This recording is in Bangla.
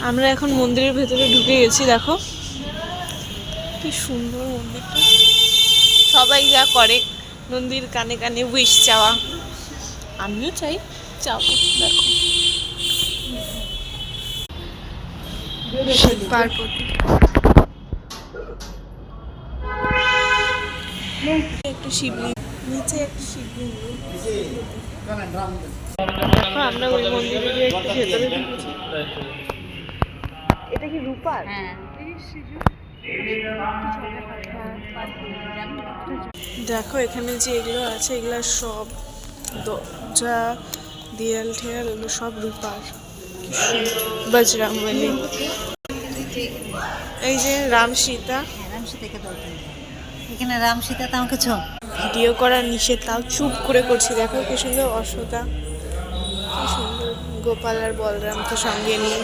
আমরা এখন মন্দিরের ভেতরে ঢুকে গেছি। দেখো কি সুন্দর মন্দিরটা। সবাই যা করে মন্দির কানে কানে উইশ চাওয়া, আমিও চাই যাবো। দেখো পার্বতী, একটা শিবলিঙ্গ, নিচে একটা শিবলিঙ্গ। দেখো আমরা ওই মন্দিরে গিয়ে একটু ভেতরে ঢুকেছি। এটা কি রূপার? হ্যাঁ, দেখো এখানে যে এগুলো আছে এগুলো সব দরজা, দেয়াল ঠেয়াল এগুলো সব রূপার। বজরংবলী, এই যে রাম সীতা। রাম সীতাকে দরকার, এখানে রাম সীতা তো আমাকে চোখ ভিডিও করা নিষেধ, তাও চুপ করে করছি। দেখো কি সুন্দর অশ্বতা, কি সুন্দর গোপাল আর বলরামকে সঙ্গে নিয়ে।